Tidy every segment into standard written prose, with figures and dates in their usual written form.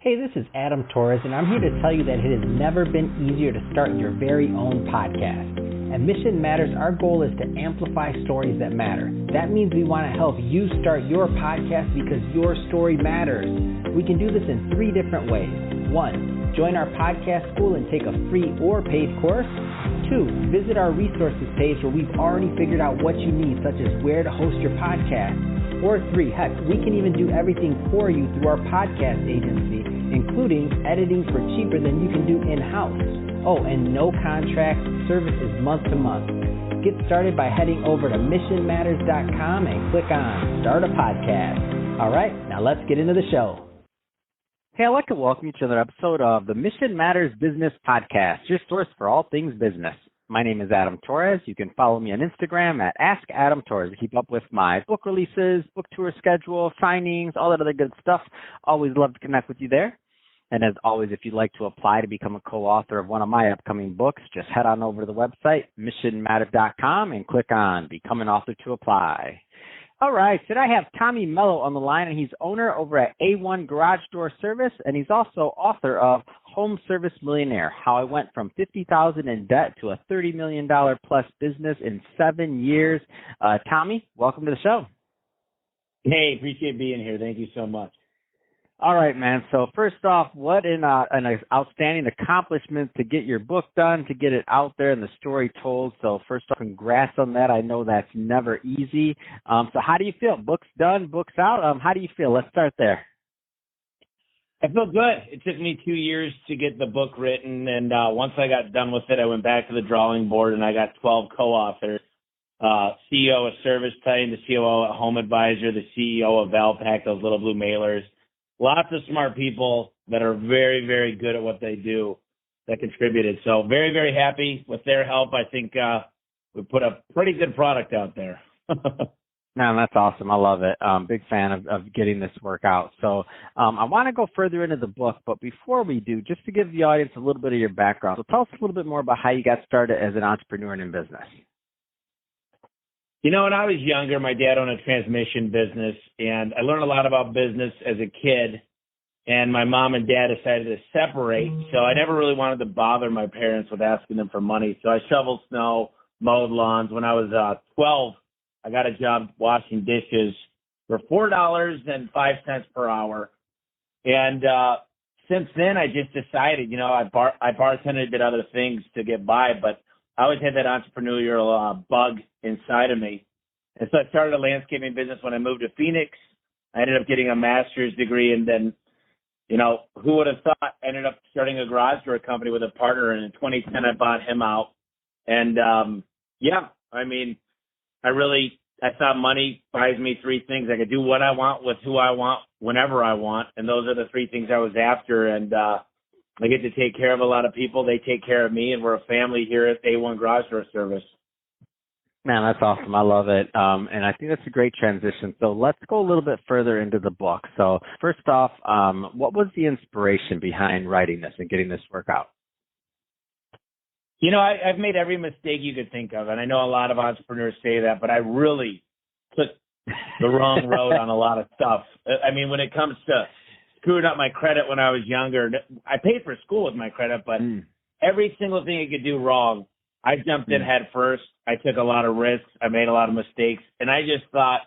Hey, this is Adam Torres, and I'm here to tell you that it has never been easier to start your very own podcast. At Mission Matters, our goal is to amplify stories that matter. That means we want to help you start your podcast because your story matters. We can do this in 3 different ways. 1, join our podcast school and take a free or paid course. 2, visit our resources page where we've already figured out what you need, such as where to host your podcast. Or 3, heck, we can even do everything for you through our podcast agency, including editing for cheaper than you can do in-house. Oh, and no contract, service is month to month. Get started by heading over to missionmatters.com and click on Start a Podcast. All right, now let's get into the show. Hey, I'd like to welcome you to another episode of the Mission Matters Business Podcast, your source for all things business. My name is Adam Torres. You can follow me on Instagram at AskAdamTorres to keep up with my book releases, book tour schedule, signings, all that other good stuff. Always love to connect with you there. And as always, if you'd like to apply to become a co-author of one of my upcoming books, just head on over to the website, missionmatters.com, and click on Become an Author to apply. All right, today I have Tommy Mello on the line, and he's owner over at A1 Garage Door Service, and he's also author of Home Service Millionaire, How I Went from $50,000 in Debt to a $30 million plus business in 7 years. Tommy, welcome to the show. Hey, appreciate being here. Thank you so much. All right, man. So first off, what an outstanding accomplishment to get your book done, to get it out there and the story told. So first off, congrats on that. I know that's never easy. So how do you feel? Book's done, book's out. How do you feel? Let's start there. I feel good. It took me 2 years to get the book written, and once I got done with it, I went back to the drawing board, and I got 12 co-authors. CEO of Service Titan, the COO at Home Advisor, the CEO of Valpak, those little blue mailers. Lots of smart people that are very, very good at what they do that contributed. So very, very happy with their help. I think we put a pretty good product out there. Man, that's awesome. I love it. Big fan of getting this work out. So I want to go further into the book, but before we do, just to give the audience a little bit of your background. So tell us a little bit more about how you got started as an entrepreneur in business. You know, when I was younger, my dad owned a transmission business, and I learned a lot about business as a kid, and my mom and dad decided to separate, so I never really wanted to bother my parents with asking them for money, so I shoveled snow, mowed lawns. When I was 12, I got a job washing dishes for $4.05 per hour, and since then, I just decided, you know, I bartended, did other things to get by, but I always had that entrepreneurial bug inside of me. And so I started a landscaping business when I moved to Phoenix. I ended up getting a master's degree, and then, you know, who would have thought, I ended up starting a garage door company with a partner, and in 2010 I bought him out. And, yeah, I mean, I thought money buys me 3 things. I could do what I want with who I want, whenever I want, and those are the 3 things I was after. And I get to take care of a lot of people. They take care of me, and we're a family here at A1 Garage Door Service. Man, that's awesome. I love it. And I think that's a great transition. So let's go a little bit further into the book. So first off, what was the inspiration behind writing this and getting this work out? You know, I've made every mistake you could think of, and I know a lot of entrepreneurs say that, but I really took the wrong road on a lot of stuff. I mean, when it comes to screwed up my credit when I was younger. I paid for school with my credit, but every single thing I could do wrong, I jumped in head first. I took a lot of risks. I made a lot of mistakes. And I just thought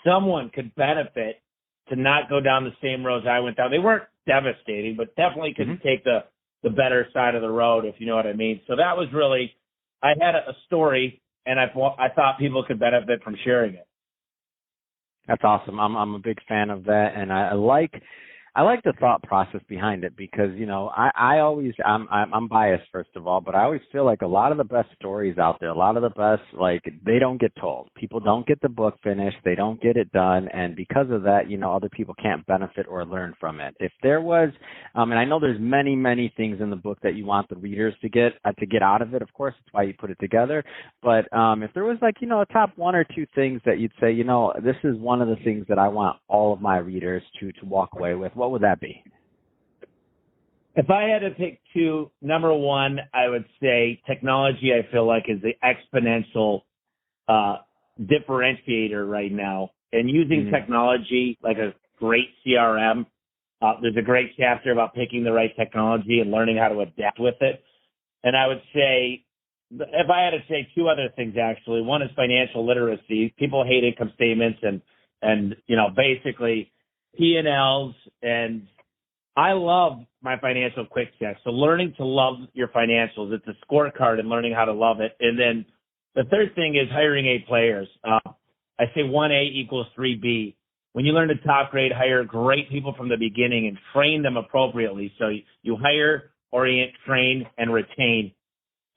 someone could benefit to not go down the same roads I went down. They weren't devastating, but definitely could take the better side of the road, if you know what I mean. So that was really, I had a story, and I thought people could benefit from sharing it. That's awesome. I'm a big fan of that, and I like the thought process behind it because, you know, I'm biased, first of all, but I always feel like a lot of the best stories out there, a lot of the best, like, they don't get told. People don't get the book finished. They don't get it done. And because of that, you know, other people can't benefit or learn from it. If there was, and I know there's many, many things in the book that you want the readers to get out of it, of course, that's why you put it together. But if there was, like, you know, a top 1 or 2 things that you'd say, you know, this is one of the things that I want all of my readers to walk away with, what would that be? If I had to pick 2, number 1, I would say technology, I feel like, is the exponential differentiator right now. And using technology like a great CRM There's a great chapter about picking the right technology and learning how to adapt with it. And I would say, if I had to say two other things, actually, one is financial literacy. People hate income statements and basically P&Ls. And I love my financial quick check. So learning to love your financials, it's a scorecard and learning how to love it. And then the third thing is hiring A players. I say 1A equals 3B. When you learn to top grade, hire great people from the beginning and train them appropriately. So you hire, orient, train, and retain.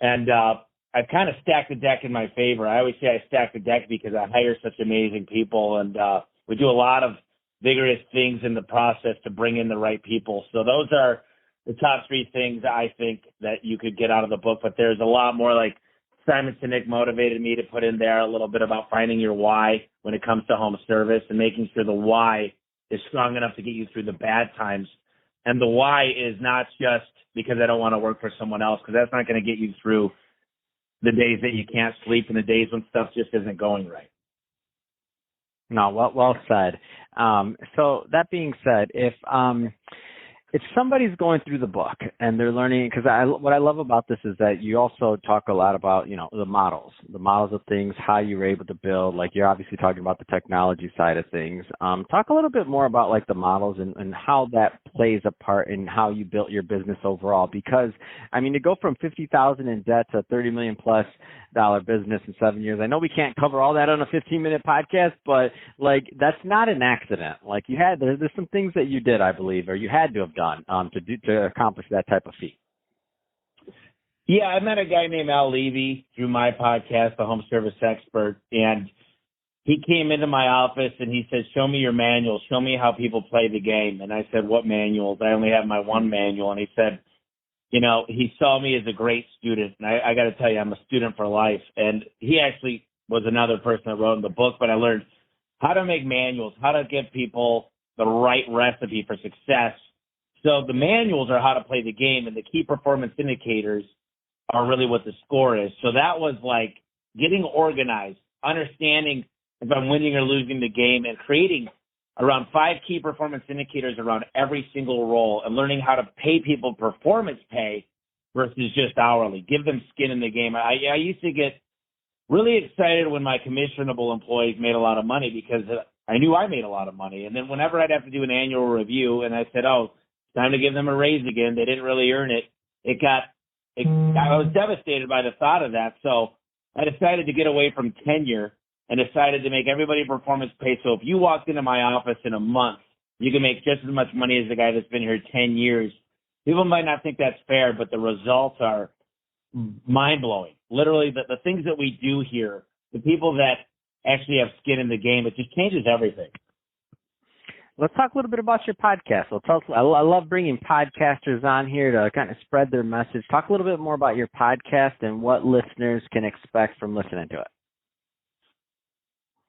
And I've kind of stacked the deck in my favor. I always say I stack the deck because I hire such amazing people, and we do a lot of vigorous things in the process to bring in the right people. So those are the top three things I think that you could get out of the book. But there's a lot more, like Simon Sinek motivated me to put in there a little bit about finding your why when it comes to home service and making sure the why is strong enough to get you through the bad times. And the why is not just because I don't want to work for someone else, because that's not going to get you through the days that you can't sleep and the days when stuff just isn't going right. No, well said. So that being said, if somebody's going through the book and they're learning, because what I love about this is that you also talk a lot about, the models of things, how you were able to build, like you're obviously talking about the technology side of things. Talk a little bit more about like the models and how that plays a part in how you built your business overall. Because, I mean, to go from $50,000 in debt to $30 million plus business in 7 years, I know we can't cover all that on a 15-minute podcast, but like that's not an accident. Like there's some things that you did, I believe, or you had to have done to accomplish that type of feat. Yeah, I met a guy named Al Levy through my podcast, The Home Service Expert, and he came into my office and he said, "Show me your manual. Show me how people play the game." And I said, "What manuals?" I only have my one manual. And he said, he saw me as a great student. And I got to tell you, I'm a student for life. And he actually was another person that wrote in the book, but I learned how to make manuals, how to give people the right recipe for success. So the manuals are how to play the game, and the key performance indicators are really what the score is. So that was like getting organized, understanding if I'm winning or losing the game, and creating around 5 key performance indicators around every single role, and learning how to pay people performance pay versus just hourly. Give them skin in the game. I used to get really excited when my commissionable employees made a lot of money because I knew I made a lot of money. And then whenever I'd have to do an annual review and I said, time to give them a raise again, they didn't really earn it. I was devastated by the thought of that. So I decided to get away from tenure and decided to make everybody performance pay. So if you walked into my office in a month, you can make just as much money as the guy that's been here 10 years. People might not think that's fair, but the results are mind-blowing. Literally, the things that we do here, the people that actually have skin in the game, it just changes everything. Let's talk a little bit about your podcast. I love bringing podcasters on here to kind of spread their message. Talk a little bit more about your podcast and what listeners can expect from listening to it.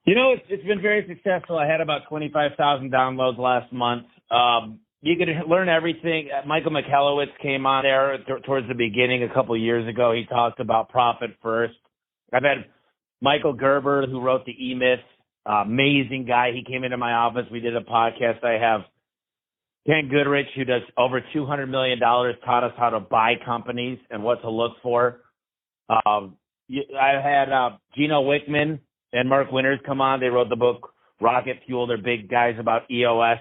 It's been very successful. I had about 25,000 downloads last month. You can learn everything. Michael McKelowitz came on there towards the beginning a couple of years ago. He talked about profit first. I've had Michael Gerber, who wrote the E-Myth. Amazing guy. He came into my office. We did a podcast. I have Ken Goodrich, who does over $200 million, taught us how to buy companies and what to look for. I had Gino Wickman and Mark Winters come on. They wrote the book Rocket Fuel. They're big guys about EOS.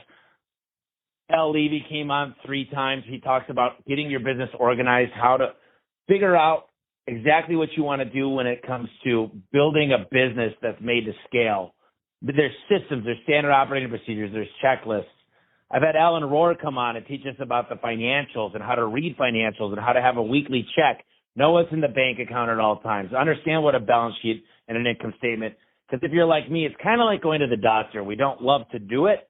Al Levy came on 3 times. He talks about getting your business organized, how to figure out exactly what you want to do when it comes to building a business that's made to scale. But there's systems, there's standard operating procedures, there's checklists. I've had Alan Rohr come on and teach us about the financials and how to read financials and how to have a weekly check, know what's in the bank account at all times, understand what a balance sheet and an income statement. Because if you're like me, it's kind of like going to the doctor. We don't love to do it,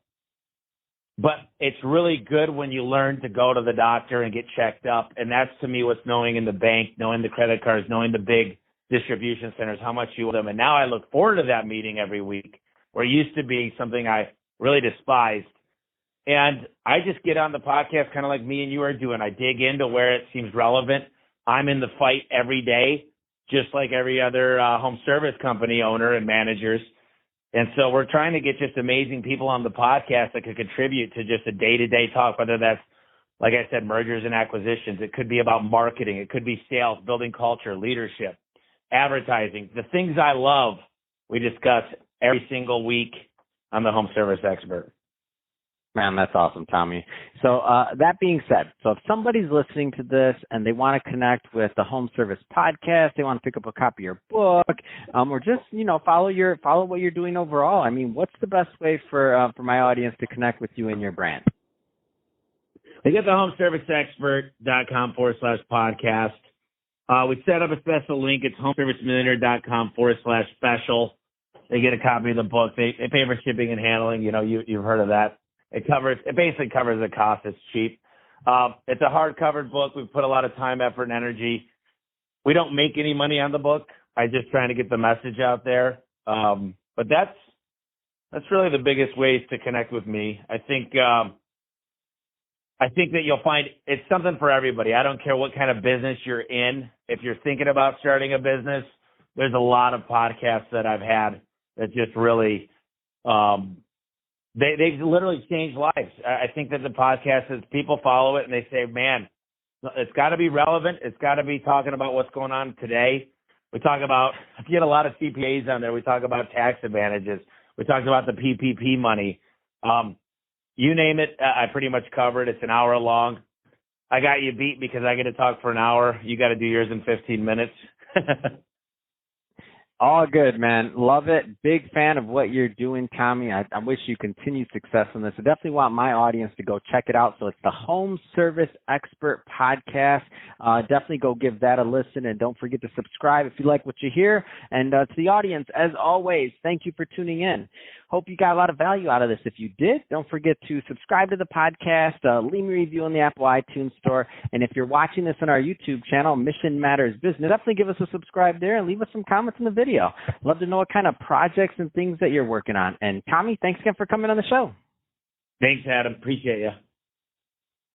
but it's really good when you learn to go to the doctor and get checked up. And that's, to me, what's knowing in the bank, knowing the credit cards, knowing the big distribution centers, how much you owe them. And now I look forward to that meeting every week, where it used to be something I really despised. And I just get on the podcast kind of like me and you are doing. I dig into where it seems relevant. I'm in the fight every day, just like every other home service company owner and managers. And so we're trying to get just amazing people on the podcast that could contribute to just a day-to-day talk, whether that's, like I said, mergers and acquisitions. It could be about marketing. It could be sales, building culture, leadership, advertising. The things I love, we discuss every single week on the Home Service Expert. Man, that's awesome, Tommy. So that being said, so if somebody's listening to this and they want to connect with the Home Service Podcast, they want to pick up a copy of your book, or just, follow what you're doing overall, I mean, what's the best way for my audience to connect with you and your brand? They get the homeserviceexpert.com/podcast. We set up a special link. It's homeservicemillionaire.com/special. They get a copy of the book. They pay for shipping and handling. You've heard of that. It basically covers the cost. It's cheap. It's a hardcover book. We've put a lot of time, effort, and energy. We don't make any money on the book. I'm just trying to get the message out there. But that's really the biggest ways to connect with me. I think that you'll find it's something for everybody. I don't care what kind of business you're in. If you're thinking about starting a business, there's a lot of podcasts that I've had that just really, they've literally changed lives. I think that the podcast is, people follow it and they say, man, it's got to be relevant. It's got to be talking about what's going on today. We talk about, if you get a lot of CPAs on there, we talk about tax advantages. We talked about the PPP money. You name it, I pretty much covered. It's an hour long. I got you beat because I get to talk for an hour. You got to do yours in 15 minutes. All good, man. Love it. Big fan of what you're doing, Tommy. I wish you continued success in this. I definitely want my audience to go check it out. So it's the Home Service Expert Podcast. Definitely go give that a listen, and don't forget to subscribe if you like what you hear. And to the audience, as always, thank you for tuning in. Hope you got a lot of value out of this. If you did, don't forget to subscribe to the podcast, leave me a review on the Apple iTunes Store, and if you're watching this on our YouTube channel, Mission Matters Business, definitely give us a subscribe there and leave us some comments in the video. Love to know what kind of projects and things that you're working on. And Tommy, thanks again for coming on the show. Thanks, Adam. Appreciate you.